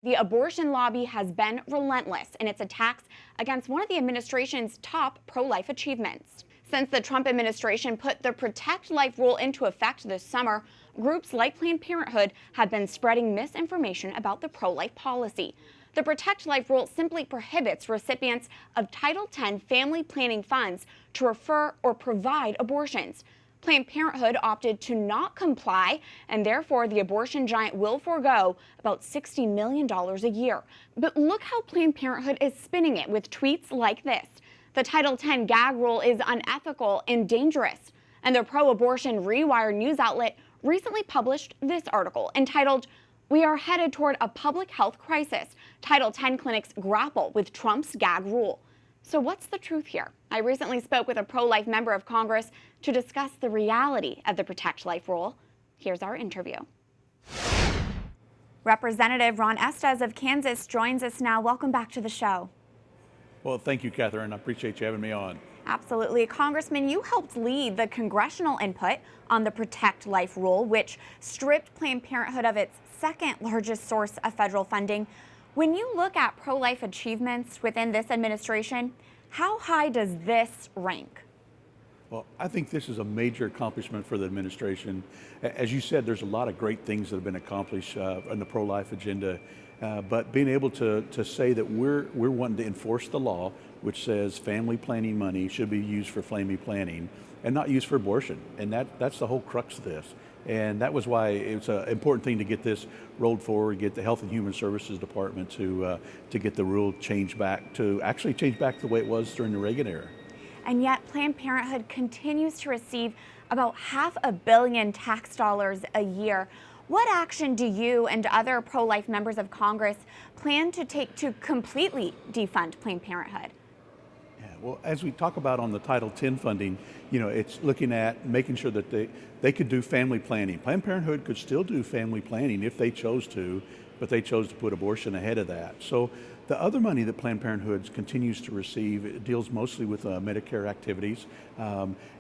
The abortion lobby has been relentless in its attacks against one of the administration's top pro-life achievements. Since the Trump administration put the Protect Life rule into effect this summer, groups like Planned Parenthood have been spreading misinformation about the pro-life policy. The Protect Life rule simply prohibits recipients of Title X family planning funds to refer or provide abortions. Planned Parenthood opted to not comply, and therefore the abortion giant will forego about $60 million a year. But look how Planned Parenthood is spinning it with tweets like this. The Title X gag rule is unethical and dangerous. And the pro-abortion Rewire news outlet recently published this article entitled, "We are headed toward a public health crisis. Title X clinics grapple with Trump's gag rule." So what's the truth here? I recently spoke with a pro-life member of Congress to discuss the reality of the Protect Life rule. Here's our interview. Representative Ron Estes of Kansas joins us now. Welcome back to the show. Well, thank you, Catherine. I appreciate you having me on. Absolutely. Congressman, you helped lead the congressional input on the Protect Life rule, which stripped Planned Parenthood of its second largest source of federal funding. When you look at pro-life achievements within this administration, how high does this rank? Well, I think this is a major accomplishment for the administration. As you said, there's a lot of great things that have been accomplished on the pro-life agenda, but being able to say that we're wanting to enforce the law, which says family planning money should be used for family planning and not used for abortion, and that's the whole crux of this. And that was why it's an important thing to get this rolled forward, get the Health and Human Services Department to get the rule changed back to actually change back the way it was during the Reagan era. And yet Planned Parenthood continues to receive about $500 million tax dollars a year. What action do you and other pro-life members of Congress plan to take to completely defund Planned Parenthood? Well, as we talk about on the Title X funding, it's looking at making sure that they could do family planning. Planned Parenthood could still do family planning if they chose to, but they chose to put abortion ahead of that. So the other money that Planned Parenthood continues to receive, it deals mostly with Medicare activities.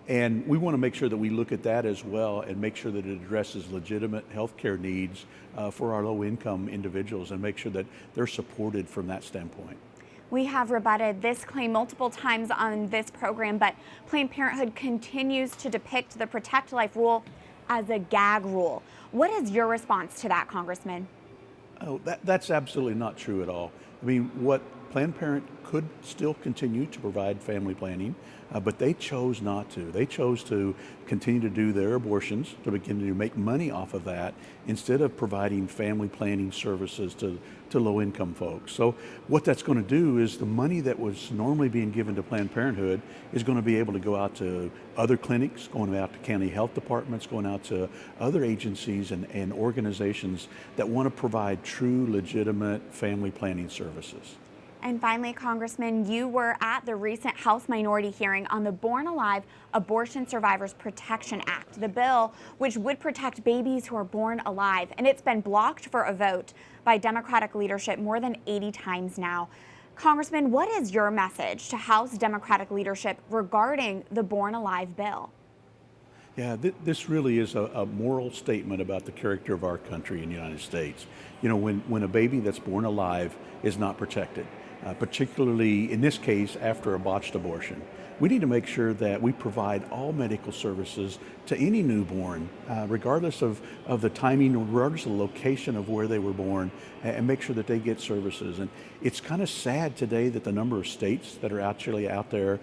And we want to make sure that we look at that as well and make sure that it addresses legitimate health care needs for our low-income individuals and make sure that they're supported from that standpoint. We have rebutted this claim multiple times on this program, but Planned Parenthood continues to depict the Protect Life rule as a gag rule. What is your response to that, Congressman? Oh, that's absolutely not true at all. I mean, what Planned Parenthood could still continue to provide family planning, but they chose not to. They chose to continue to do their abortions, to begin to make money off of that, instead of providing family planning services to low-income folks. So what that's going to do is the money that was normally being given to Planned Parenthood is going to be able to go out to other clinics, going out to county health departments, going out to other agencies and organizations that want to provide true, legitimate family planning services. And finally, Congressman, you were at the recent House minority hearing on the Born Alive Abortion Survivors Protection Act, the bill which would protect babies who are born alive. And it's been blocked for a vote by Democratic leadership more than 80 times now. Congressman, what is your message to House Democratic leadership regarding the Born Alive bill? Yeah, this really is a moral statement about the character of our country in the United States. When a baby that's born alive is not protected, particularly in this case after a botched abortion, we need to make sure that we provide all medical services to any newborn, regardless of the timing, regardless of the location of where they were born, and make sure that they get services. And it's kind of sad today that the number of states that are actually out there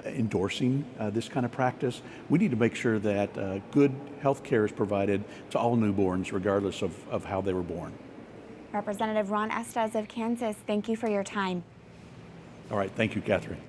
endorsing this kind of practice. We need to make sure that good health care is provided to all newborns, regardless of how they were born. Representative Ron Estes of Kansas, thank you for your time. All right, thank you, Catherine.